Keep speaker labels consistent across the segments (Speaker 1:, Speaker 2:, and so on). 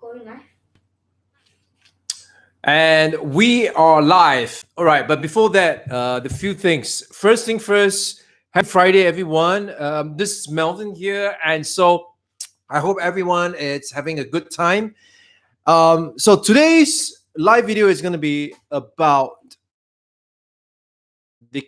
Speaker 1: Going live.
Speaker 2: And we are live. All right, but before that, the few things. First thing first, happy Friday, everyone. This is Melvin here. And so I hope everyone is having a good time. So today's live video is going to be about the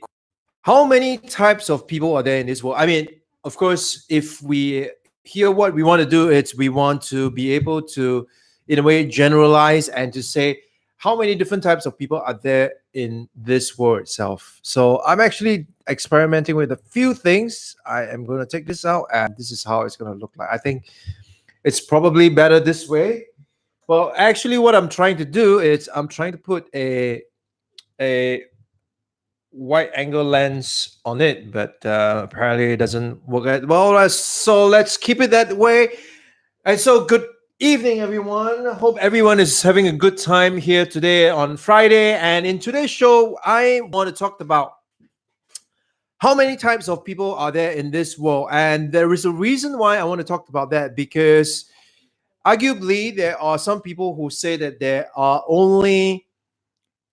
Speaker 2: how many types of people are there in this world. I mean, of course, if we hear what we want to do, it's we want to be able to, in a way, generalize and to say how many different types of people are there in this world itself. So I'm actually experimenting with a few things. I am going to take this out, and this is how it's going to look like. I think it's probably better this way. Well, actually, what I'm trying to do is I'm trying to put a wide angle lens on it, but apparently it doesn't work out well. So let's keep it that way. And so, good evening, everyone. Hope everyone is having a good time here today on Friday. And in today's show, I want to talk about how many types of people are there in this world. And there is a reason why I want to talk about that, because arguably there are some people who say that there are only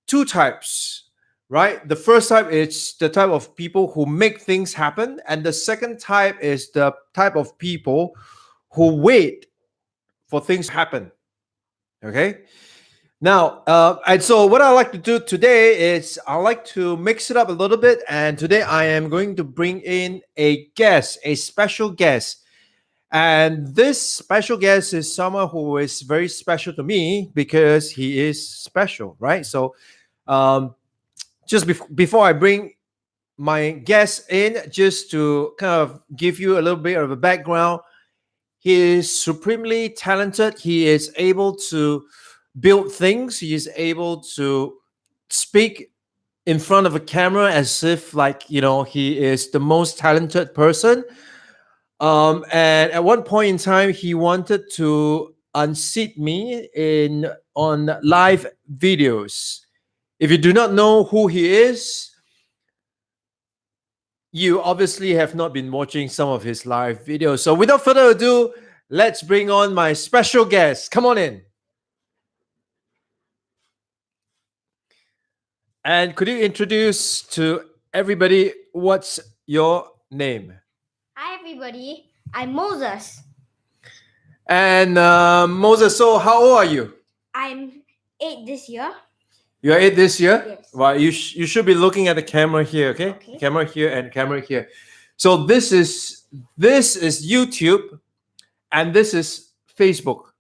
Speaker 2: two types, right? The first type is the type of people who make things happen, and the second type is the type of people who wait for things to happen. Okay. Now, and so what I like to do today is I like to mix it up a little bit, and today I am going to bring in a guest, a special guest. And this special guest is someone who is very special to me because he is special, right? So, just before I bring my guest in, just to kind of give you a little bit of a background, he is supremely talented. He is able to build things. He is able to speak in front of a camera as if, like, he is the most talented person. And at one point in time, he wanted to unseat me in on live videos. If you do not know who he is, you obviously have not been watching some of his live videos. So without further ado, let's bring on my special guest. Come on in. And could you introduce to everybody what's your name?
Speaker 1: Hi, everybody. I'm Moses.
Speaker 2: And Moses, so how old are you?
Speaker 1: I'm 8 this year.
Speaker 2: You are 8 this year?
Speaker 1: Yes.
Speaker 2: Well, you should be looking at the camera here, okay?
Speaker 1: Okay.
Speaker 2: Camera here and camera here. So this is YouTube, and this is Facebook.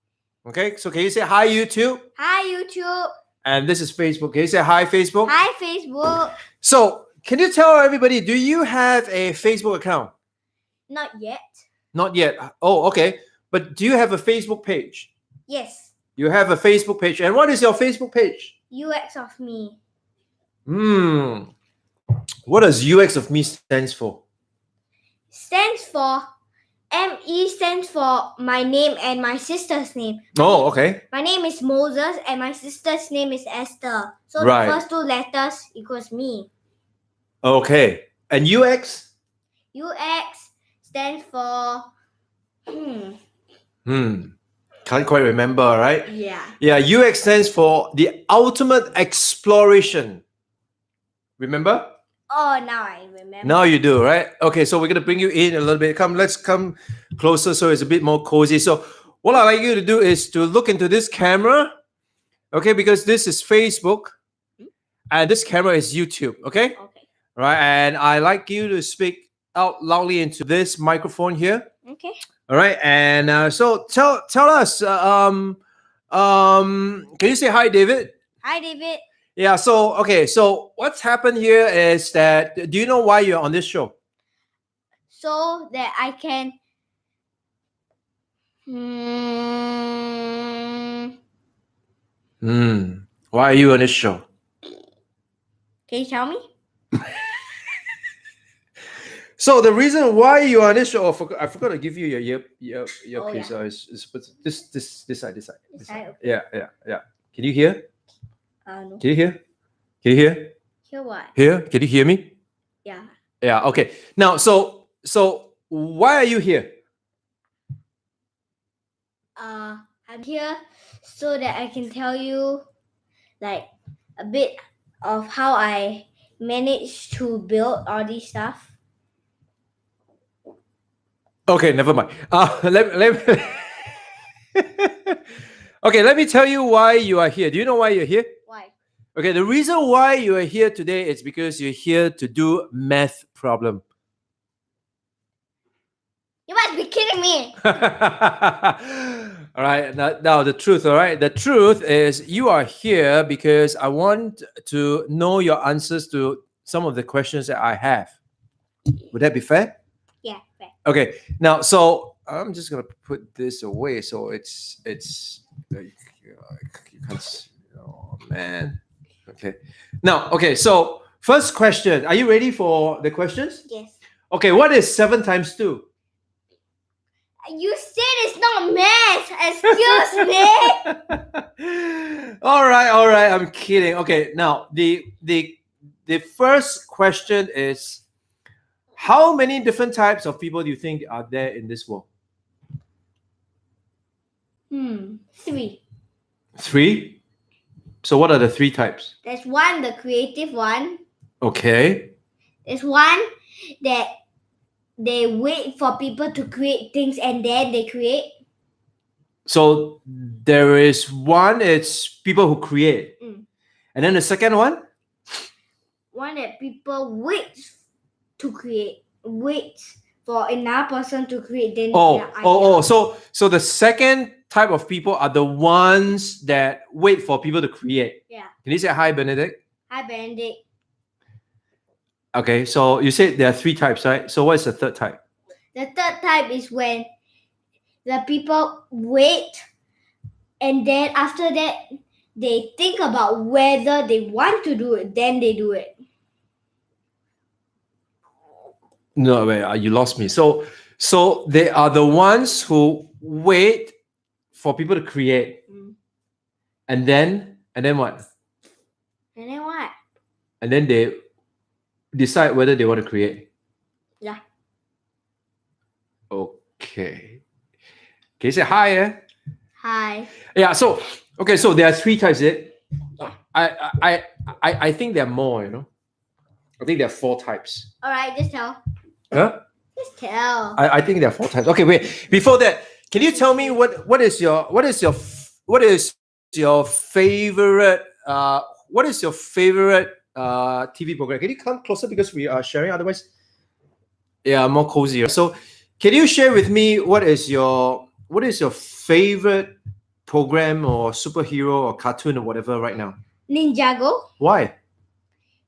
Speaker 2: Okay, so can you say hi, YouTube?
Speaker 1: Hi, YouTube.
Speaker 2: And this is Facebook. Can you say hi, Facebook?
Speaker 1: Hi, Facebook.
Speaker 2: So can you tell everybody, do you have a Facebook account?
Speaker 1: Not yet.
Speaker 2: Not yet. Oh, okay. But do you have a Facebook page?
Speaker 1: Yes.
Speaker 2: You have a Facebook page. And what is your Facebook page?
Speaker 1: UX of me.
Speaker 2: What does UX of me stands for?
Speaker 1: Stands for ME stands for my name and my sister's name.
Speaker 2: Oh, okay.
Speaker 1: My name is Moses and my sister's name is Esther. So
Speaker 2: Right.
Speaker 1: the first two letters equals me.
Speaker 2: Okay. And UX?
Speaker 1: UX stands for
Speaker 2: Can't quite remember, right?
Speaker 1: yeah.
Speaker 2: Yeah, UX stands for the ultimate exploration. Remember?
Speaker 1: Oh, now I remember.
Speaker 2: Now you do, right? Okay, so we're gonna bring you in a little bit. Let's come closer so it's a bit more cozy. So what I'd like you to do is to look into this camera, okay? Because this is Facebook and this camera is YouTube, okay?
Speaker 1: Okay.
Speaker 2: Right, and I like you to speak out loudly into this microphone here.
Speaker 1: Okay.
Speaker 2: All right, and so tell us, can you say hi, David?
Speaker 1: Hi, David.
Speaker 2: Yeah. So okay. So what's happened here is that, do you know why you're on this show?
Speaker 1: So that I can
Speaker 2: Why are you on this show?
Speaker 1: Can you tell me?
Speaker 2: So the reason why you're on this show, I forgot to give you your earpiece.
Speaker 1: yeah.
Speaker 2: So it's this side.
Speaker 1: This side, okay.
Speaker 2: Yeah. Can you hear?
Speaker 1: No.
Speaker 2: Can you hear? Can you hear?
Speaker 1: Hear what?
Speaker 2: Here? Can you hear me?
Speaker 1: Yeah.
Speaker 2: Yeah. Okay. Now, so why are you here?
Speaker 1: I I'm here so that I can tell you like a bit of how I managed to build all this stuff.
Speaker 2: Okay, never mind. Okay, let me tell you why you are here. Do you know why you're here?
Speaker 1: Why?
Speaker 2: Okay, the reason why you are here today is because you're here to do math problem.
Speaker 1: You must be kidding me.
Speaker 2: All right, now the truth, all right? The truth is you are here because I want to know your answers to some of the questions that I have. Would that be fair?
Speaker 1: Yeah, fair.
Speaker 2: Okay, now, so I'm just gonna put this away so it's you can't see. Oh man. Okay. Now, okay, so first question. Are you ready for the questions?
Speaker 1: Yes.
Speaker 2: Okay, what is 7 times 2?
Speaker 1: You said it's not math. Excuse me.
Speaker 2: All right, I'm kidding. Okay, now the first question is, how many different types of people do you think are there in this world?
Speaker 1: 3.
Speaker 2: 3. So what are the 3 types?
Speaker 1: There's one, the creative one.
Speaker 2: Okay.
Speaker 1: There's one that they wait for people to create things and then they create.
Speaker 2: So there is one, it's people who create. And then the second one?
Speaker 1: One that people wait to create. Wait for another person to create. Then
Speaker 2: So the second type of people are the ones that wait for people to create.
Speaker 1: Yeah.
Speaker 2: Can you say hi, Benedict?
Speaker 1: Hi, Benedict.
Speaker 2: Okay, so you said there are 3 types, right? So what is the third type?
Speaker 1: The third type is when the people wait and then after that they think about whether they want to do it, then they do it.
Speaker 2: No, wait, you lost me. So they are the ones who wait for people to create. And then what?
Speaker 1: And then what?
Speaker 2: And then they decide whether they want to create.
Speaker 1: Yeah.
Speaker 2: Okay. Can you say hi?
Speaker 1: Hi.
Speaker 2: Yeah. So okay. So there are 3 types. I think there are more. You know. I think there are 4 types.
Speaker 1: All right. Just tell.
Speaker 2: Huh?
Speaker 1: Just tell.
Speaker 2: I think there are 4 types. Okay. Wait. Before that, can you tell me what is your favorite TV program? Can you come closer because we are sharing? Otherwise, yeah, more cozier. So, can you share with me what is your favorite program or superhero or cartoon or whatever right now?
Speaker 1: Ninjago.
Speaker 2: Why?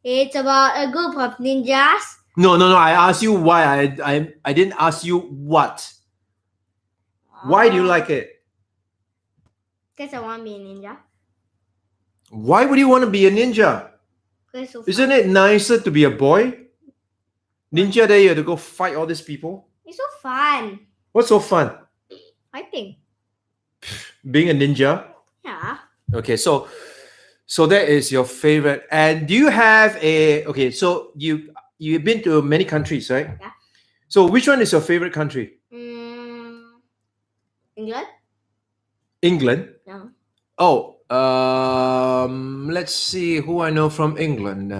Speaker 1: It's about a group of ninjas.
Speaker 2: No. I asked you why. I didn't ask you what. Why do you like it?
Speaker 1: Because I want to be a ninja.
Speaker 2: Why would you want to be a ninja?
Speaker 1: So
Speaker 2: isn't it nicer to be a boy? Ninja, there you have to go fight all these people.
Speaker 1: It's so fun.
Speaker 2: What's so fun?
Speaker 1: Fighting.
Speaker 2: Being a ninja?
Speaker 1: Yeah.
Speaker 2: Okay, so that is your favorite. And do you have so you've been to many countries, right?
Speaker 1: Yeah.
Speaker 2: So which one is your favorite country?
Speaker 1: England?
Speaker 2: England?
Speaker 1: No.
Speaker 2: Oh, let's see who I know from England.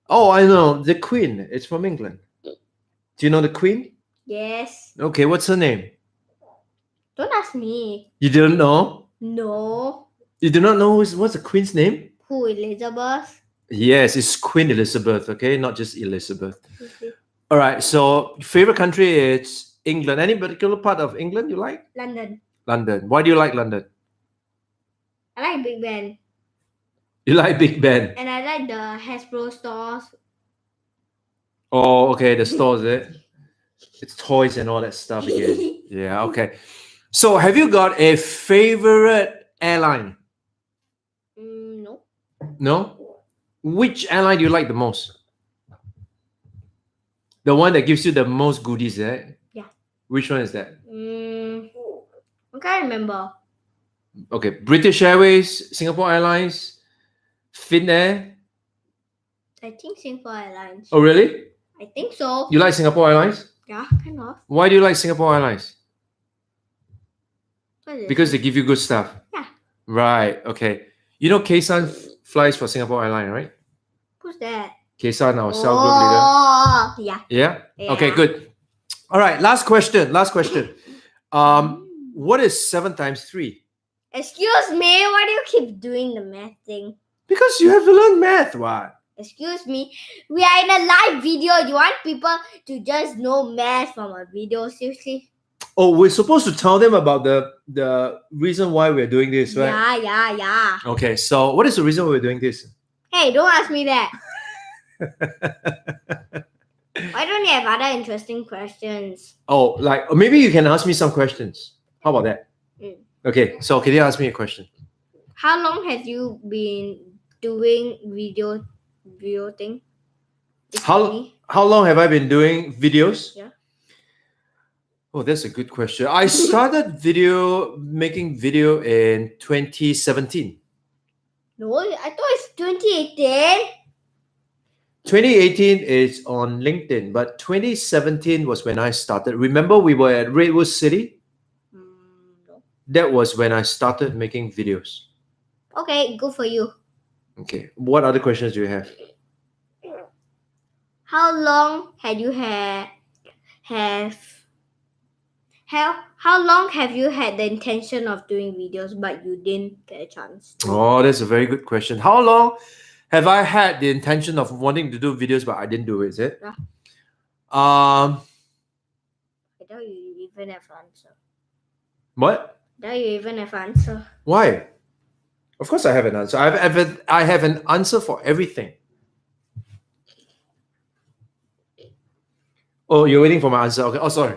Speaker 2: Oh, I know the Queen. It's from England. Do you know the Queen?
Speaker 1: Yes.
Speaker 2: Okay, what's her name?
Speaker 1: Don't ask me.
Speaker 2: You didn't know?
Speaker 1: No.
Speaker 2: You do not know what's the Queen's name?
Speaker 1: Who, Elizabeth?
Speaker 2: Yes, it's Queen Elizabeth, okay? Not just Elizabeth. All right, so favorite country is England. Any particular part of England you like?
Speaker 1: London.
Speaker 2: London. Why do you like London?
Speaker 1: I like Big Ben.
Speaker 2: You like Big Ben?
Speaker 1: And I like the Hasbro stores.
Speaker 2: Oh, okay, the stores, it's toys and all that stuff again. Yeah, okay. So have you got a favorite airline?
Speaker 1: No.
Speaker 2: No? Which airline do you like the most? The one that gives you the most goodies, right?
Speaker 1: Yeah.
Speaker 2: Which one is that?
Speaker 1: I can't remember.
Speaker 2: Okay, British Airways, Singapore Airlines, Finnair.
Speaker 1: I think Singapore Airlines.
Speaker 2: Oh, really?
Speaker 1: I think so.
Speaker 2: You like Singapore Airlines?
Speaker 1: Yeah, kind of.
Speaker 2: Why do you like Singapore Airlines?
Speaker 1: What is it?
Speaker 2: Because they give you good stuff.
Speaker 1: Yeah.
Speaker 2: Right. Okay. You know, Kaysan flies for Singapore Airlines, right?
Speaker 1: Who's that?
Speaker 2: Kaysan, our cell group leader.
Speaker 1: Oh, yeah.
Speaker 2: Yeah. Okay.
Speaker 1: Yeah.
Speaker 2: Good. All right. Last question. What is 7 times 3?
Speaker 1: Excuse me, why do you keep doing the math thing?
Speaker 2: Because you have to learn math. What?
Speaker 1: Excuse me, we are in a live video. You want people to just know math from a video? Seriously?
Speaker 2: Oh, we're supposed to tell them about the reason why we're doing this, right?
Speaker 1: Yeah.
Speaker 2: Okay. So, what is the reason why we're doing this?
Speaker 1: Hey, don't ask me that. Why don't you have other interesting questions?
Speaker 2: Oh, like maybe you can ask me some questions. How about that?
Speaker 1: Mm.
Speaker 2: Okay. So, can you ask me a question?
Speaker 1: How long have you been doing video thing? It's
Speaker 2: How
Speaker 1: funny.
Speaker 2: how long have I been doing videos?
Speaker 1: Yeah.
Speaker 2: Oh, that's a good question. I started making video in 2017.
Speaker 1: No, I thought it's 2018.
Speaker 2: 2018 is on LinkedIn, but 2017 was when I started. Remember, we were at Redwood City?
Speaker 1: No.
Speaker 2: That was when I started making videos.
Speaker 1: Okay, good for you.
Speaker 2: Okay. What other questions do you have?
Speaker 1: How long had you how long have you had the intention of doing videos but you didn't get a chance to?
Speaker 2: Oh, that's a very good question. How long have I had the intention of wanting to do videos, but I didn't do it? Is it?
Speaker 1: Yeah.
Speaker 2: Um.
Speaker 1: I doubt you even have answer.
Speaker 2: What?
Speaker 1: Doubt you even have answer.
Speaker 2: Why? Of course, I have an answer. I have an answer for everything. Oh, you're waiting for my answer. Okay. Oh, sorry.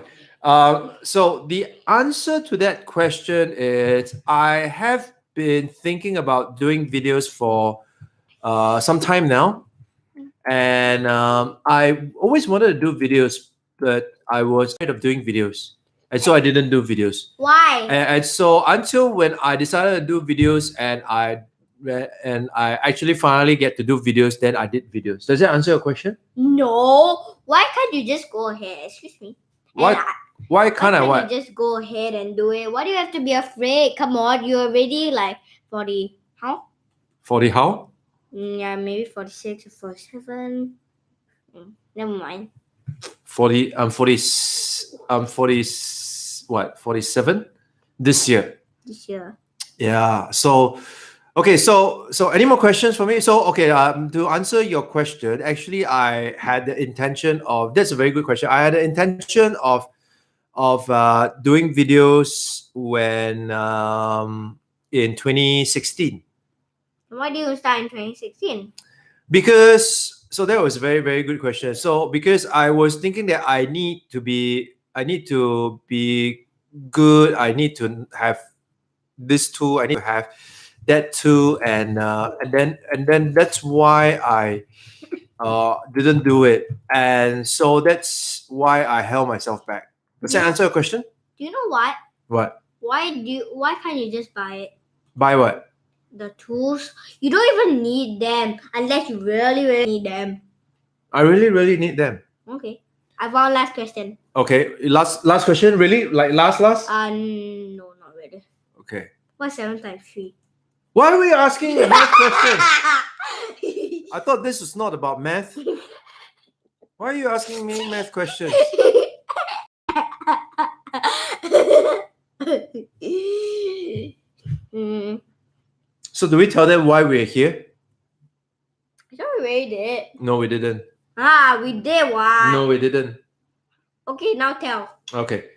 Speaker 2: So the answer to that question is I have been thinking about doing videos for some time now, and I always wanted to do videos, but I was scared of doing videos, and so I didn't do videos.
Speaker 1: Why?
Speaker 2: And so until when I decided to do videos and I actually finally get to do videos, then I did videos. Does that answer your question?
Speaker 1: No. Why can't you just go ahead? Excuse me.
Speaker 2: Why
Speaker 1: And
Speaker 2: why can't I
Speaker 1: why
Speaker 2: what?
Speaker 1: can't you just go ahead and do it? Why do you have to be afraid? Come on, you're already like 40. How?
Speaker 2: 40 how?
Speaker 1: Yeah, maybe 46 or 47. Never mind.
Speaker 2: 40 what 47 this year.
Speaker 1: This year.
Speaker 2: Yeah. So okay, so any more questions for me? So okay, to answer your question, actually I had the intention of, that's a very good question. I had the intention of doing videos when in 2016.
Speaker 1: Why do you start in 2016?
Speaker 2: Because so that was a very, very good question. So because I was thinking that I need to be good, I need to have this tool, I need to have that too, and then that's why I didn't do it, and so that's why I held myself back. Does that answer your question?
Speaker 1: Do you know what?
Speaker 2: What?
Speaker 1: Why can't you just buy it?
Speaker 2: Buy what?
Speaker 1: The tools? You don't even need them unless you really, really need them.
Speaker 2: I really, really need them.
Speaker 1: Okay. I have one last question.
Speaker 2: Okay, last question. Really? Like last?
Speaker 1: No, not really.
Speaker 2: Okay.
Speaker 1: What's 7 times 3?
Speaker 2: Why are we asking a math question? I thought this was not about math. Why are you asking me math questions? So do we tell them why we're here?
Speaker 1: I thought we already did.
Speaker 2: No, we didn't.
Speaker 1: We did. Why?
Speaker 2: No, we didn't.
Speaker 1: Okay, now tell.
Speaker 2: Okay.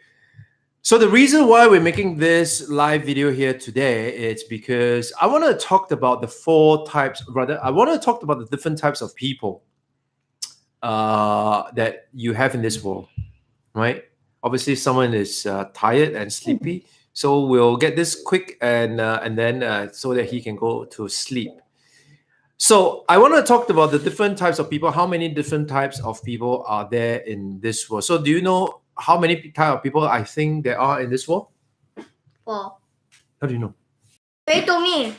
Speaker 2: So the reason why we're making this live video here today is because I want to talk about the 4 types, rather, I want to talk about the different types of people that you have in this world, right? Obviously, someone is tired and sleepy, so we'll get this quick and then so that he can go to sleep. So I want to talk about the different types of people. How many different types of people are there in this world? So do you know how many type of people I think there are in this world?
Speaker 1: 4.
Speaker 2: How do you know?
Speaker 1: Wait to me.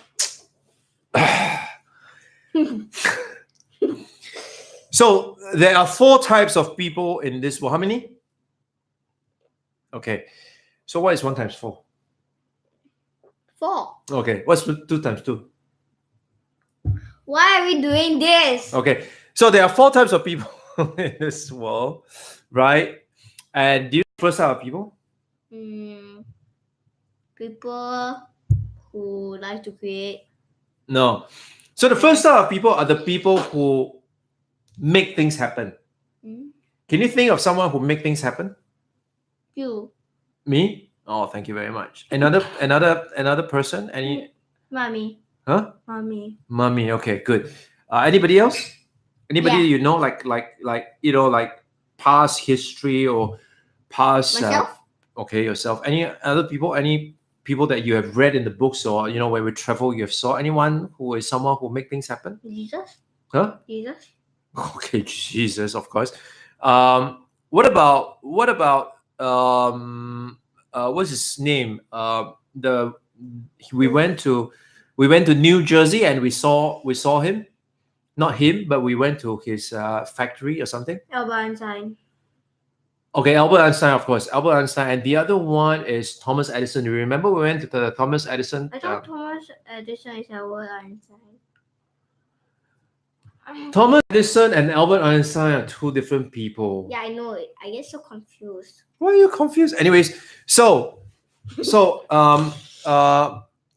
Speaker 2: So there are 4 types of people in this world. How many? Okay. So what is 1 times 4?
Speaker 1: 4.
Speaker 2: Okay, what's 2 times 2?
Speaker 1: Why are we doing this?
Speaker 2: Okay, so there are 4 types of people in this world, right? And do you know the first type of people?
Speaker 1: People who like to create.
Speaker 2: No. So the first type of people are the people who make things happen.
Speaker 1: Hmm?
Speaker 2: Can you think of someone who make things happen?
Speaker 1: You.
Speaker 2: Me? Oh, thank you very much. Another person? Any?
Speaker 1: Mommy.
Speaker 2: Huh?
Speaker 1: Mommy.
Speaker 2: Mummy. Okay, good. Anybody else? Anybody
Speaker 1: Yeah.
Speaker 2: you know, like past history or past?
Speaker 1: Myself?
Speaker 2: Okay, yourself. Any other people? Any people that you have read in the books or when we travel, you have saw anyone who is someone who make things happen?
Speaker 1: Jesus.
Speaker 2: Huh?
Speaker 1: Jesus.
Speaker 2: Okay, Jesus, of course. What about what's his name? The we went to New Jersey and we saw him. Not him, but we went to his factory or something.
Speaker 1: Albert Einstein.
Speaker 2: Okay, Albert Einstein, of course. Albert Einstein, and the other one is Thomas Edison. You remember we went to the Thomas Edison?
Speaker 1: I thought Thomas Edison is Albert Einstein.
Speaker 2: Thomas Edison and Albert Einstein are 2 different people.
Speaker 1: Yeah, I know it. I get so confused.
Speaker 2: Why are you confused? Anyways, so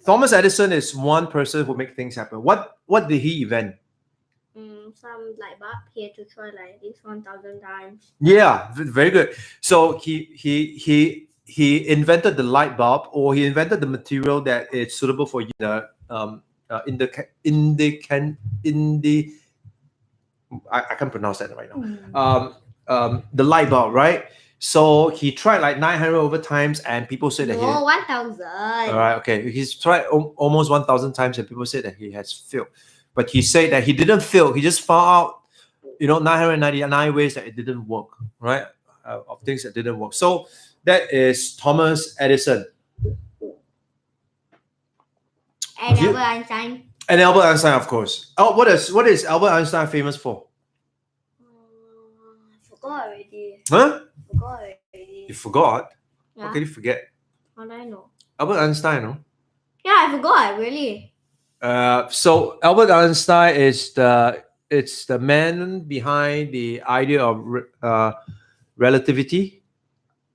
Speaker 2: Thomas Edison is one person who make things happen. What did he invent?
Speaker 1: Some light bulb. He had to try like this 1,000 times.
Speaker 2: Yeah, very good. So he invented the light bulb, or he invented the material that is suitable for the I can't pronounce that right now. The light bulb, right? So he tried like 900 over times, and people said that he.
Speaker 1: 1,000.
Speaker 2: All right, okay. He's tried almost 1,000 times, and people said that he has failed. But he said that he didn't fail. He just found out, 999 ways that it didn't work, right? Of things that didn't work. So that is Thomas Edison.
Speaker 1: And Albert Einstein.
Speaker 2: And Albert Einstein, of course. Oh, what is Albert Einstein famous for?
Speaker 1: I forgot already.
Speaker 2: Huh?
Speaker 1: Forgot already.
Speaker 2: You forgot?
Speaker 1: Yeah.
Speaker 2: How can you forget?
Speaker 1: How do I know?
Speaker 2: Albert Einstein, no?
Speaker 1: Yeah, I forgot really.
Speaker 2: So Albert Einstein is the man behind the idea of relativity.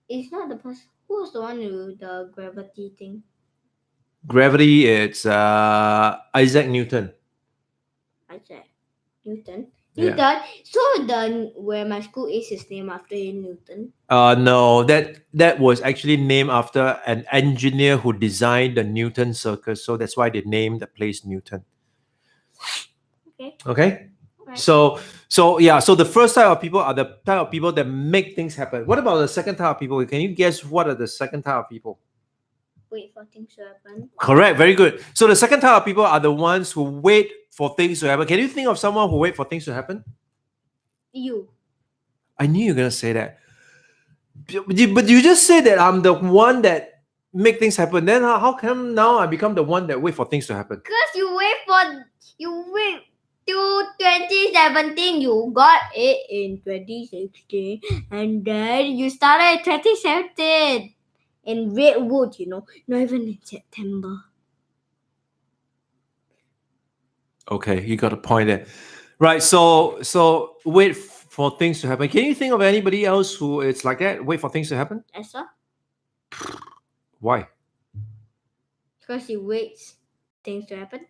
Speaker 1: It's not the person. Who was the one who the gravity thing?
Speaker 2: Gravity. It's Isaac Newton.
Speaker 1: Isaac Newton.
Speaker 2: Yeah.
Speaker 1: Newton. So where my school is named after Newton.
Speaker 2: No, that was actually named after an engineer who designed the Newton Circus. So that's why they named the place Newton.
Speaker 1: Okay.
Speaker 2: Okay.
Speaker 1: Right.
Speaker 2: So the first type of people are the type of people that make things happen. What about the second type of people? Can you guess what are the second type of people?
Speaker 1: Wait for things to happen.
Speaker 2: Correct. Very good. So the second type of people are the ones who wait for things to happen. Can you think of someone who wait for things to happen?
Speaker 1: You.
Speaker 2: I knew you were gonna say that. But you just said that I'm the one that make things happen. Then how come now I become the one that wait for things to happen?
Speaker 1: Because you wait to 2017. You got it in 2016, and then you started 2017 in Redwood. Not even in September.
Speaker 2: Okay, you got a point there. Right. So wait for things to happen. Can you think of anybody else who it's like that? Wait for things to happen?
Speaker 1: Esther?
Speaker 2: Why?
Speaker 1: Because he waits things to happen.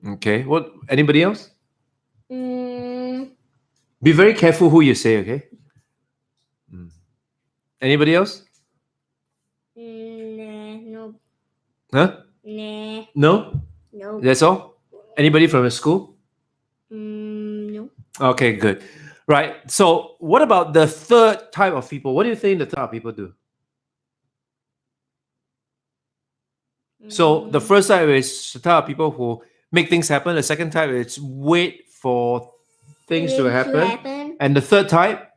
Speaker 2: Okay. What? Anybody else?
Speaker 1: Mm,
Speaker 2: Be very careful who you say. Okay. Anybody else?
Speaker 1: nah, no.
Speaker 2: Huh?
Speaker 1: Nah,
Speaker 2: No.
Speaker 1: no.
Speaker 2: That's all. Anybody from the school?
Speaker 1: No.
Speaker 2: Okay, good. Right. So, what about the third type of people? What do you think the third type of people do? So, the first type is the type of people who make things happen. The second type is wait for things to happen. And the third type?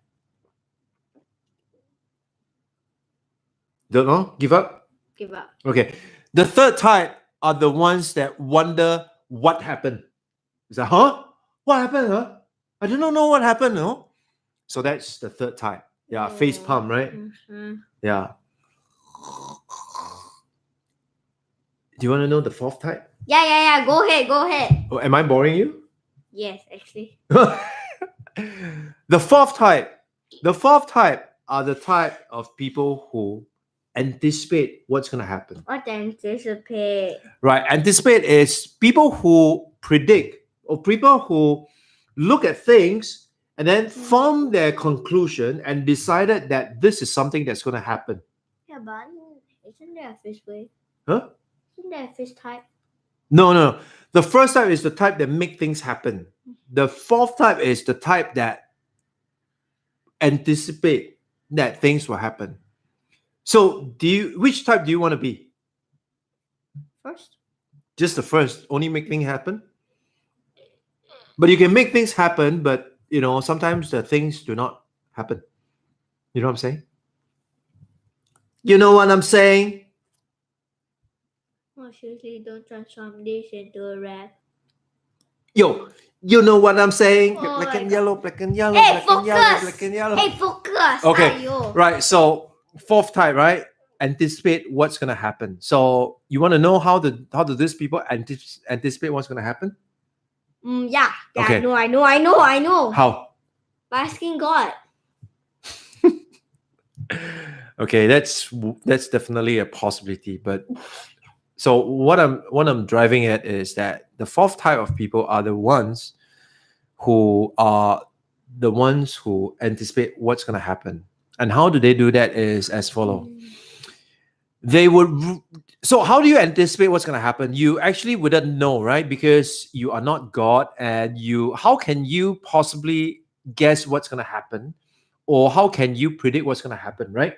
Speaker 2: Don't know? Give up?
Speaker 1: Give up.
Speaker 2: Okay. The third type are the ones that wonder what happened. Is that, what happened? Huh? I do not know what happened. No. So that's the third type. Yeah, face palm, right?
Speaker 1: Mm-hmm.
Speaker 2: Yeah. Do you want to know the fourth type?
Speaker 1: Yeah. Go ahead.
Speaker 2: Oh, am I boring you?
Speaker 1: Yes, actually.
Speaker 2: The fourth type are the type of people who anticipate what's going to happen.
Speaker 1: What anticipate?
Speaker 2: Right. Anticipate is people who predict or people who look at things and then form their conclusion and decided that this is something that's going to happen.
Speaker 1: Yeah, but isn't there a fish way?
Speaker 2: Huh?
Speaker 1: Isn't there a fish type?
Speaker 2: No. The first type is the type that make things happen. The fourth type is the type that anticipate that things will happen. So, which type do you want to be?
Speaker 1: First.
Speaker 2: Just the first, only make things happen. But you can make things happen, but sometimes the things do not happen. You know what I'm saying? You know what I'm saying?
Speaker 1: Oh, seriously, don't transform this into a rap.
Speaker 2: Yo, you know what I'm saying?
Speaker 1: Oh
Speaker 2: Black
Speaker 1: my
Speaker 2: and
Speaker 1: God.
Speaker 2: yellow, black and yellow,
Speaker 1: Hey,
Speaker 2: black and yellow,
Speaker 1: focus!
Speaker 2: black and yellow.
Speaker 1: Hey, focus!
Speaker 2: Okay,
Speaker 1: not you.
Speaker 2: right. So fourth type, right? Anticipate what's gonna happen. So you want to know how do these people anticipate what's gonna happen?
Speaker 1: Yeah.
Speaker 2: Okay.
Speaker 1: I know.
Speaker 2: How?
Speaker 1: By asking God.
Speaker 2: Okay, that's definitely a possibility. But so what I'm driving at is that the fourth type of people are the ones who anticipate what's gonna happen. And how do they do that is as follow. They would. So how do you anticipate what's going to happen? You actually wouldn't know, right? Because you are not God, and how can you possibly guess what's going to happen, or how can you predict what's going to happen, right?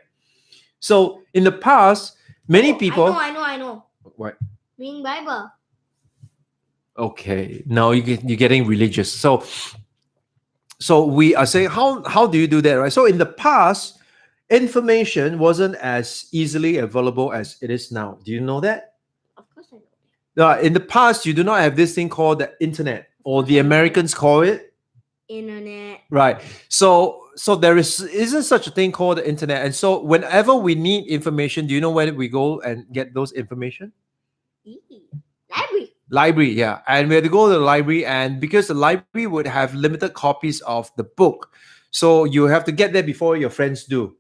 Speaker 2: So in the past, many people.
Speaker 1: I know.
Speaker 2: What?
Speaker 1: Reading Bible.
Speaker 2: Okay, now you're getting religious. So we are saying how do you do that, right? So in the past, information wasn't as easily available as it is now. Do you know that?
Speaker 1: Of course I know.
Speaker 2: In the past, you do not have this thing called the internet, or the Americans call it
Speaker 1: Internet.
Speaker 2: right. So there isn't such a thing called the internet, and so whenever we need information, do you know where we go and get those information? Library, yeah. And we had to go to the library, and because the library would have limited copies of the book, so you have to get there before your friends do.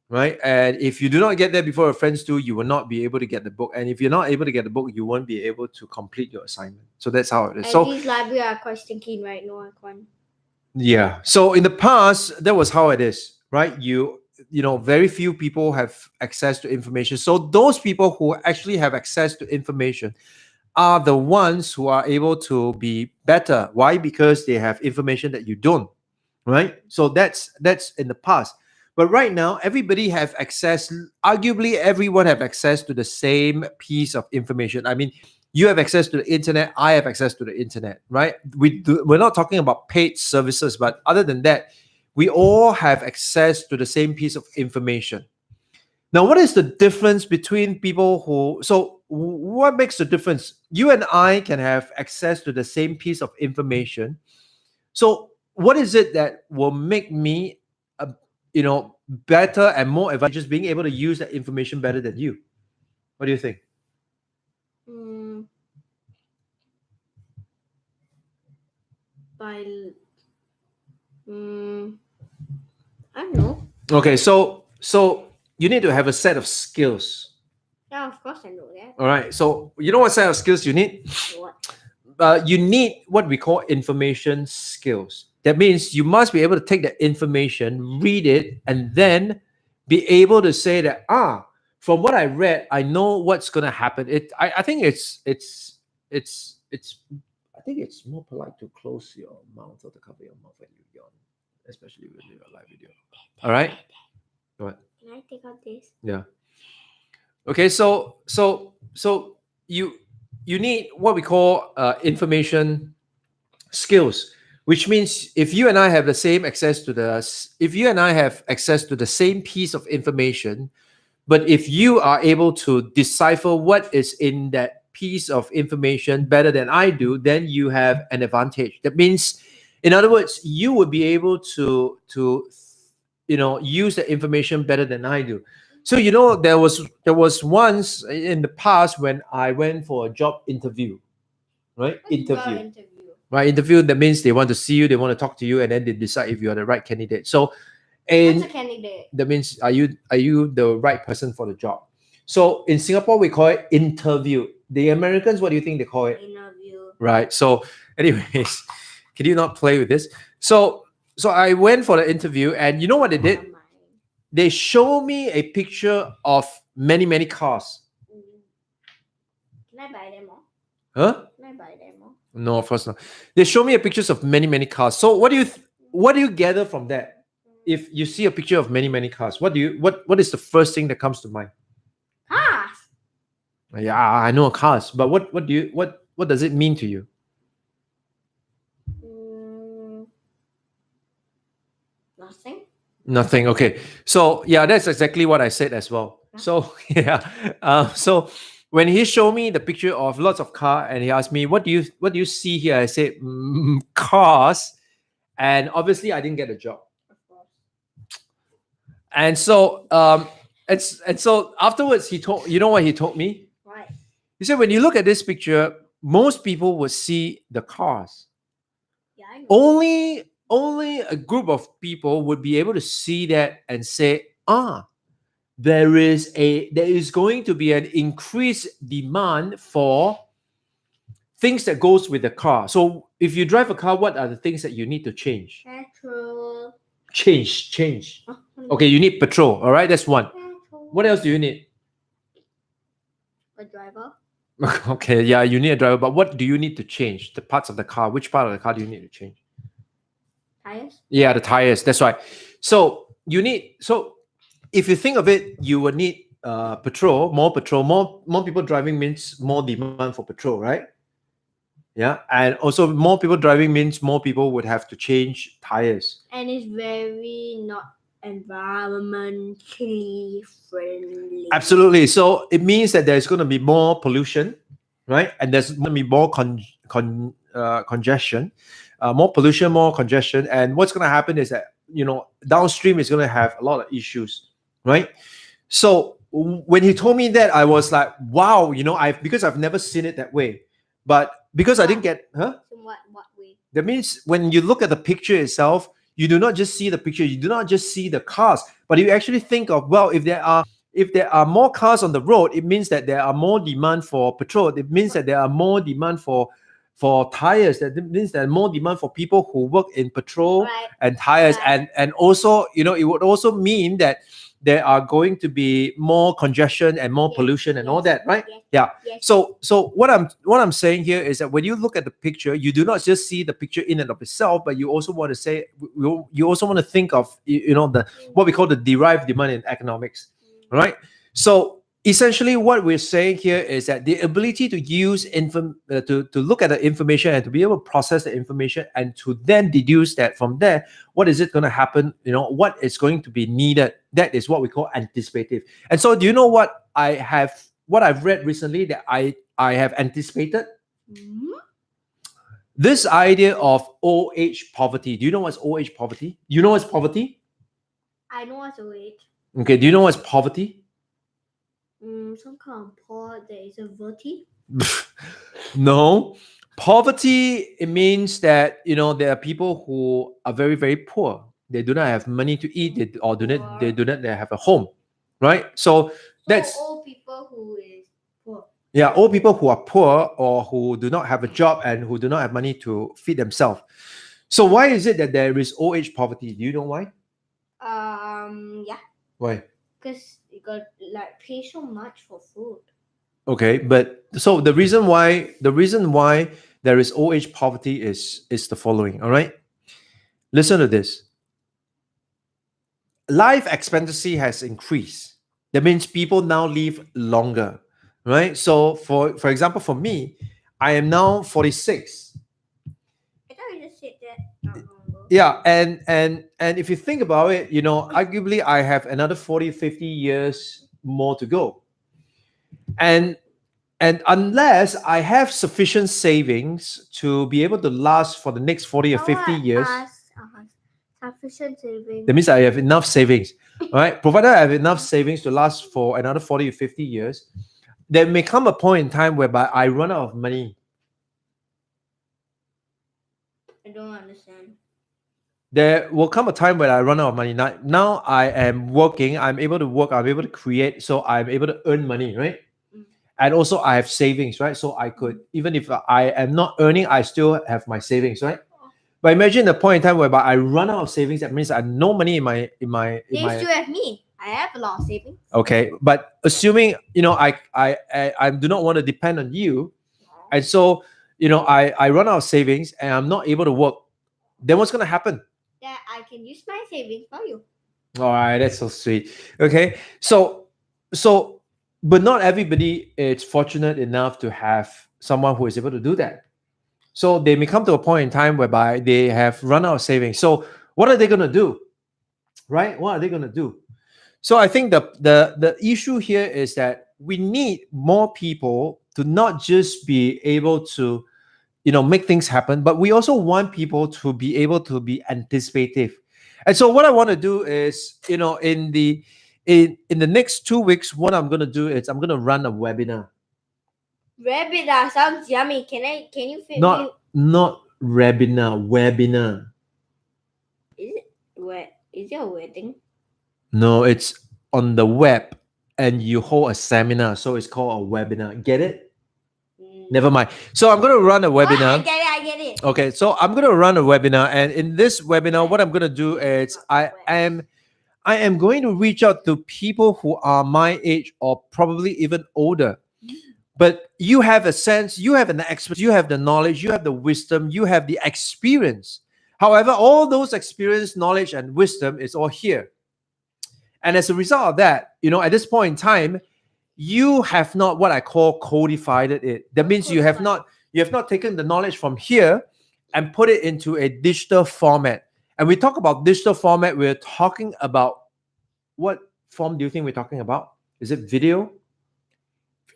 Speaker 2: Right? And if you do not get there before your friends do, you will not be able to get the book. And if you're not able to get the book, you won't be able to complete your assignment. So that's how it is.
Speaker 1: And
Speaker 2: So
Speaker 1: these libraries are quite stinky, right? No, I can't.
Speaker 2: yeah. So in the past, that was how it is, right? Very few people have access to information. So those people who actually have access to information are the ones who are able to be better. Why? Because they have information that you don't, right? So that's in the past. But right now, everybody have access. Arguably, everyone have access to the same piece of information. I mean, you have access to the internet. I have access to the internet, right? We're not talking about paid services, but other than that, we all have access to the same piece of information. Now, what is the difference between people who? So, what makes the difference? You and I can have access to the same piece of information. So, what is it that will make me better and more advantageous, being able to use that information better than you? What do you think?
Speaker 1: I don't know.
Speaker 2: Okay, so you need to have a set of skills.
Speaker 1: Yeah, of course I know that.
Speaker 2: All right. So you know what set of skills you need?
Speaker 1: What?
Speaker 2: You need what we call information skills. That means you must be able to take that information, read it, and then be able to say that from what I read, I know what's gonna happen. I think it's I think it's more polite to close your mouth or to cover your mouth when you yawn, especially when you're a live video. All right. What?
Speaker 1: Can I take out this?
Speaker 2: Yeah. Okay. So you need what we call information skills, which means if you and I have access to the same piece of information, but if you are able to decipher what is in that piece of information better than I do, then you have an advantage. That means, in other words, you would be able to use the information better than I do. So you know there was once in the past when I went for a job interview, right?
Speaker 1: What's your
Speaker 2: Interview.
Speaker 1: interview?
Speaker 2: Right, interview, that means they want to see you, they want to talk to you, and then they decide if you are the right candidate. So
Speaker 1: What's a
Speaker 2: in
Speaker 1: candidate?
Speaker 2: that means are you the right person for the job? So in Singapore we call it interview. The Americans, what do you think they call it?
Speaker 1: Interview.
Speaker 2: Right. So anyways, can you not play with this? So I went for the interview, and you know what they did?
Speaker 1: Never mind.
Speaker 2: They show me a picture of many cars.
Speaker 1: Can I buy them all?
Speaker 2: Huh?
Speaker 1: Can I buy them all?
Speaker 2: No, of course not. They show me a pictures of many cars. So what do you gather from that? If you see a picture of many cars, what is the first thing that comes to mind?
Speaker 1: Cars.
Speaker 2: Yeah, I know cars, but what does it mean to you?
Speaker 1: Nothing.
Speaker 2: Nothing. Okay. So yeah, that's exactly what I said as well.
Speaker 1: Yeah.
Speaker 2: So yeah. So when he showed me the picture of lots of car and he asked me, what do you see here? I said, cars. And obviously I didn't get a job.
Speaker 1: Of course.
Speaker 2: And so and so afterwards he told, you know what he told me?
Speaker 1: Right.
Speaker 2: He said, when you look at this picture, most people would see the cars.
Speaker 1: Yeah, I know.
Speaker 2: Only a group of people would be able to see that and say, there is going to be an increased demand for things that goes with the car. So if you drive a car, what are the things that you need to change?
Speaker 1: Petrol.
Speaker 2: Change. Okay, you need petrol. All right, that's one.
Speaker 1: Petrol.
Speaker 2: What else do you need?
Speaker 1: A driver.
Speaker 2: Okay, yeah, you need a driver, but what do you need to change? The parts of the car. Which part of the car do you need to change?
Speaker 1: Tires.
Speaker 2: Yeah, the tires. That's right. So if you think of it, you would need petrol. More people driving means more demand for petrol, right? Yeah, and also more people driving means more people would have to change tires.
Speaker 1: And it's very not environmentally friendly.
Speaker 2: Absolutely. So it means that there's going to be more pollution, right? And there's going to be more congestion, more pollution, more congestion. And what's going to happen is that, downstream is going to have a lot of issues, right? So when he told me that, I was like, wow, because I've never seen it that way. But because I didn't get,
Speaker 1: So what way?
Speaker 2: that means when you look at the picture itself, you do not just see the picture, you do not just see the cars, but you actually think of, well, if there are more cars on the road, it means that there are more demand for petrol. It means that there are more demand for tires. That means there are more demand for people who work in petrol
Speaker 1: Right.
Speaker 2: and tires.
Speaker 1: Right.
Speaker 2: And also, it would also mean that there are going to be more congestion and more
Speaker 1: Yes,
Speaker 2: pollution and all
Speaker 1: yes,
Speaker 2: that, right?
Speaker 1: yes,
Speaker 2: Yeah.
Speaker 1: yes.
Speaker 2: So what I'm saying here is that when you look at the picture, you do not just see the picture in and of itself, but you also want to say, you also want to think of the what we call the derived demand in economics, right? So essentially, what we're saying here is that the ability to use to look at the information and to be able to process the information and to then deduce that from there, what is it going to happen? What is going to be needed? That is what we call anticipative. And so, do you know what I've read recently that I have anticipated?
Speaker 1: Mhm.
Speaker 2: This idea of old age poverty. Do you know what's old age poverty? You know what's poverty?
Speaker 1: I know what's a weight.
Speaker 2: Okay. Do you know what's poverty?
Speaker 1: Some kind of poor. There is a verti.
Speaker 2: No. Poverty, it means that there are people who are very, very poor. They do not have money to eat, they do not have a home, right? So that's
Speaker 1: So old people who is poor.
Speaker 2: yeah, old people who are poor or who do not have a job and who do not have money to feed themselves. So why is it that there is old age poverty? Do you know why?
Speaker 1: Yeah.
Speaker 2: Why?
Speaker 1: Because you got pay so much for food.
Speaker 2: Okay, but so the reason why there is old age poverty is the following. All right, listen to this. Life expectancy has increased. That means people now live longer, right? So for example, for me, I am now 46.
Speaker 1: I thought you just said that not long ago.
Speaker 2: Yeah, and if you think about it, arguably I have another 40, 50 years more to go. And unless I have sufficient savings to be able to last for the next 40 or 50 years,
Speaker 1: Sufficient savings.
Speaker 2: that means I have enough savings. right? Provided I have enough savings to last for another 40 to 50 years, there may come a point in time whereby I run out of money.
Speaker 1: I don't understand.
Speaker 2: There will come a time when I run out of money. Now I am working, I'm able to work, I'm able to create, so I'm able to earn money, right?
Speaker 1: Mm.
Speaker 2: And also I have savings, right? So I could, even if I am not earning, I still have my savings, right? But imagine the point in time whereby I run out of savings, that means I have no money in my
Speaker 1: They still have me. I have a lot of savings.
Speaker 2: okay. But assuming I do not want to depend on you, and so I run out of savings and I'm not able to work, then what's gonna happen?
Speaker 1: That I can use my savings for you.
Speaker 2: All right, that's so sweet. Okay, so but not everybody is fortunate enough to have someone who is able to do that. So they may come to a point in time whereby they have run out of savings. So what are they gonna do? Right? What are they gonna do? So I think the issue here is that we need more people to not just be able to make things happen, but we also want people to be able to be anticipative. And so what I want to do is in the next 2 weeks, what I'm going to do is I'm going to run a webinar.
Speaker 1: Rabbit, that sounds yummy. Can you fit me?
Speaker 2: Not webinar.
Speaker 1: Is it a wedding?
Speaker 2: No, it's on the web and you hold a seminar, so it's called a webinar. Get it? Never mind. So I'm going to run a webinar.
Speaker 1: I get it.
Speaker 2: Okay, so I'm going to run a webinar, and in this webinar, what I'm going to do is I am going to reach out to people who are my age or probably even older. But you have a sense, you have an expert, you have the knowledge, you have the wisdom, you have the experience. However, all those experience, knowledge, and wisdom is all here. And as a result of that, at this point in time, you have not what I call codified it. That means you have not taken the knowledge from here and put it into a digital format. And we talk about digital format, we're talking about what form do you think we're talking about? Is it video?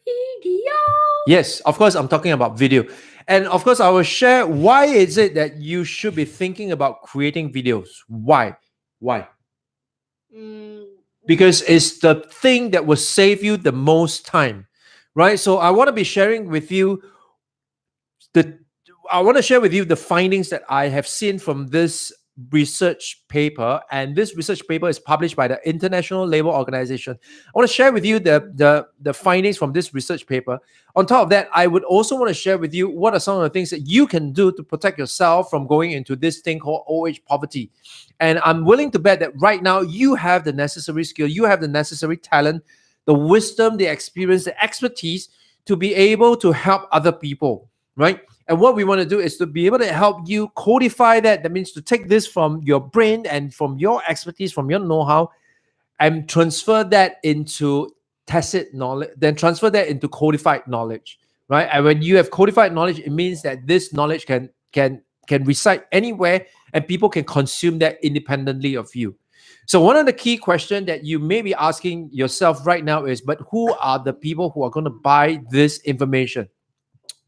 Speaker 1: Video.
Speaker 2: Yes, of course, I'm talking about video. And of course, I will share why is it that you should be thinking about creating videos. Why? Because it's the thing that will save you the most time, right? So I want to be sharing with you the findings that I have seen from this research paper, and this research paper is published by the International Labour Organization. I want to share with you the findings from this research paper. On top of that, I would also want to share with you what are some of the things that you can do to protect yourself from going into this thing called old age poverty. And I'm willing to bet that right now you have the necessary skill, you have the necessary talent, the wisdom, the experience, the expertise to be able to help other people, right? And what we want to do is to be able to help you codify that. That means to take this from your brain and from your expertise, from your know-how, and transfer that into tacit knowledge, then transfer that into codified knowledge, right? And when you have codified knowledge, it means that this knowledge can reside anywhere and people can consume that independently of you. So one of the key questions that you may be asking yourself right now is, but who are the people who are going to buy this information?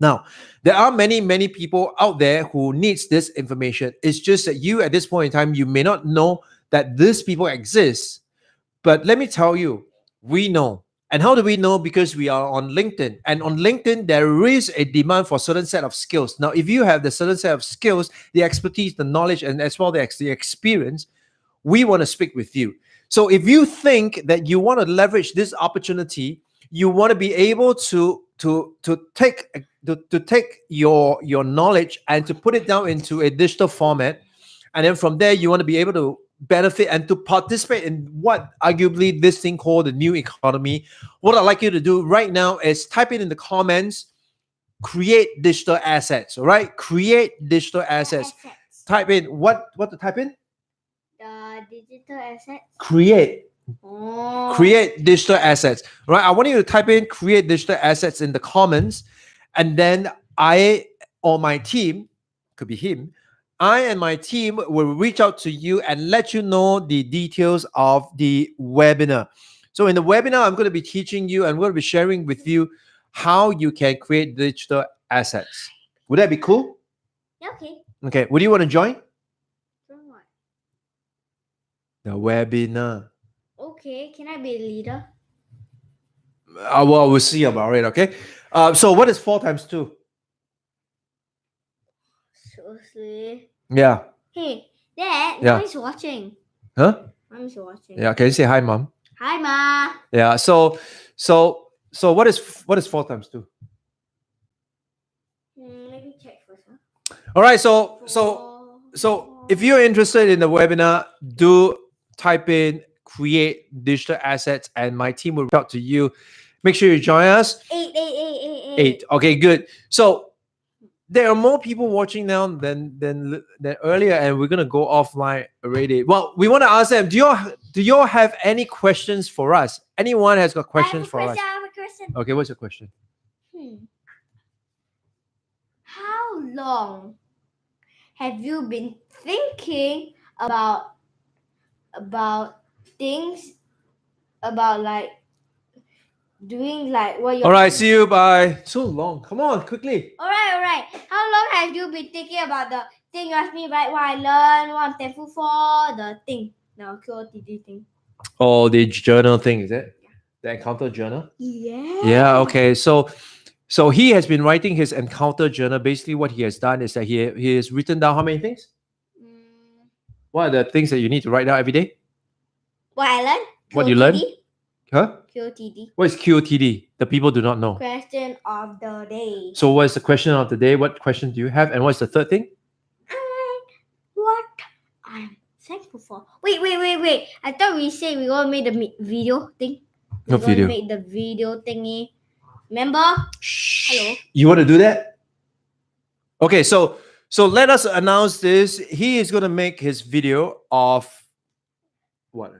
Speaker 2: Now, there are many, many people out there who needs this information. It's just that you, at this point in time, you may not know that these people exist. But let me tell you, we know. And how do we know? Because we are on LinkedIn. And on LinkedIn, there is a demand for a certain set of skills. Now, if you have the certain set of skills, the expertise, the knowledge, and as well the experience, we want to speak with you. So if you think that you want to leverage this opportunity, you want to be able to take your knowledge and to put it down into a digital format, and then from there you want to be able to benefit and to participate in what arguably this thing called the new economy. What I'd like you to do right now is type it in the comments, create digital assets. All right, create digital assets. Type in what to type in?
Speaker 1: The digital assets.
Speaker 2: Create digital assets, right? I want you to type in create digital assets in the comments, and then I or my team, could be him, I and my team will reach out to you and let you know the details of the webinar. So in the webinar, I'm going to be teaching you and we're going to be sharing with you how you can create digital assets. Would that be cool? Okay. Would you want to join? The webinar.
Speaker 1: Okay, can I be a leader?
Speaker 2: Well, we'll see about it. Okay. So what is 4 times 2?
Speaker 1: Seriously?
Speaker 2: Yeah.
Speaker 1: Hey, Dad,
Speaker 2: Yeah.
Speaker 1: Mommy's watching.
Speaker 2: Huh?
Speaker 1: Mommy's watching.
Speaker 2: Yeah. Can you say hi, mom?
Speaker 1: Hi, Ma.
Speaker 2: Yeah. So what is 4 times 2?
Speaker 1: Let me check first. Huh?
Speaker 2: All right. So if you're interested in the webinar, do type in create digital assets and my team will reach out to you. Make sure you join us. 8. Okay, good. So there are more people watching now than earlier, and we're gonna go offline already. Well, we want to ask them. Do y'all have any questions for us? Anyone has got questions for us?
Speaker 1: I have a question.
Speaker 2: Okay, what's your question?
Speaker 1: How long have you been thinking about things about like doing like what you're
Speaker 2: All right, see you. Bye. So long. Come on, quickly.
Speaker 1: All right. How long have you been thinking about the thing you asked me, right? What I learned, what I'm thankful for, the thing, the QOTD thing.
Speaker 2: Oh, the journal thing, is it? The encounter journal?
Speaker 1: Yeah.
Speaker 2: Yeah, okay. So he has been writing his encounter journal. Basically, what he has done is that he has written down how many things? What are the things that you need to write down every day?
Speaker 1: What I learned?
Speaker 2: What you learn? Huh?
Speaker 1: QOTD.
Speaker 2: What is QOTD? The people do not know.
Speaker 1: Question of the day.
Speaker 2: So what is the question of the day? What question do you have? And what's the third thing?
Speaker 1: What I'm thankful for. Wait. I thought we said we're gonna make the video thing. We're
Speaker 2: What
Speaker 1: gonna
Speaker 2: video?
Speaker 1: make the video thingy. Remember?
Speaker 2: Shh.
Speaker 1: Hello.
Speaker 2: You want to do that? Okay, so let us announce this. He is going to make his video of what?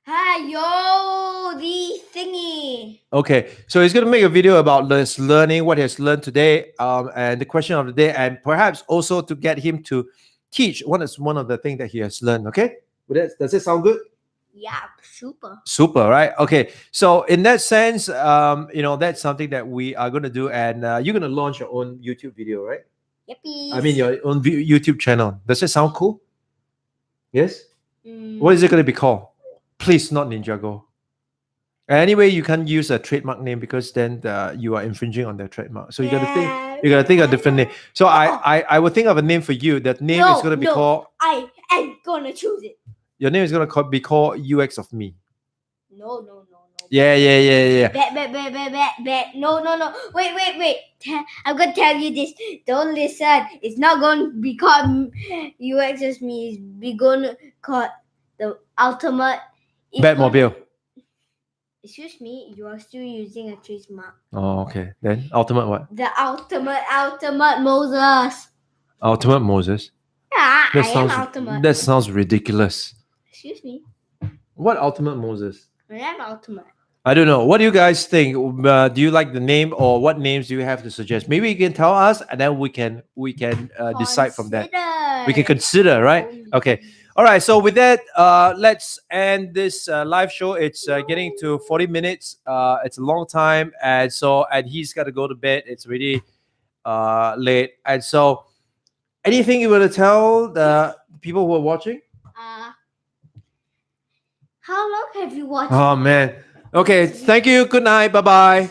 Speaker 1: Hi, yo, the thingy.
Speaker 2: Okay, so he's going to make a video about this learning, what he has learned today, and the question of the day, and perhaps also to get him to teach one of the things that he has learned. Okay, does it sound good?
Speaker 1: Yeah, super.
Speaker 2: Super, right? Okay, so in that sense, that's something that we are going to do, and you're going to launch your own YouTube video, right?
Speaker 1: Yippee.
Speaker 2: I mean, your own YouTube channel. Does it sound cool? Yes.
Speaker 1: Mm.
Speaker 2: What is it going to be called? Please, not Ninjago. Anyway, you can't use a trademark name because then you are infringing on their trademark. So you got to think. You got to think of a different name. So I would think of a name for you. That name is going to be called.
Speaker 1: I am gonna choose it.
Speaker 2: Your name is going to be called UX of Me.
Speaker 1: No.
Speaker 2: Yeah.
Speaker 1: Bet. No. Wait. I'm gonna tell you this. Don't listen. It's not gonna be called UX of Me. It's be gonna call the ultimate.
Speaker 2: Batmobile.
Speaker 1: Excuse me, you are still using a trademark.
Speaker 2: Oh, okay. Then ultimate what?
Speaker 1: The ultimate Moses.
Speaker 2: Ultimate Moses.
Speaker 1: Yeah, I am ultimate.
Speaker 2: That sounds ridiculous.
Speaker 1: Excuse me.
Speaker 2: What ultimate Moses?
Speaker 1: I am ultimate.
Speaker 2: I don't know. What do you guys think? Do you like the name, or what names do you have to suggest? Maybe you can tell us, and then we can decide from that. We can consider, right? Okay. All right. So with that, let's end this live show. It's getting to 40 minutes. It's a long time, and he's got to go to bed. It's really late, and so anything you want to tell the people who are watching?
Speaker 1: How long have you watched?
Speaker 2: Oh man. Okay. Thank you. Good night. Bye bye.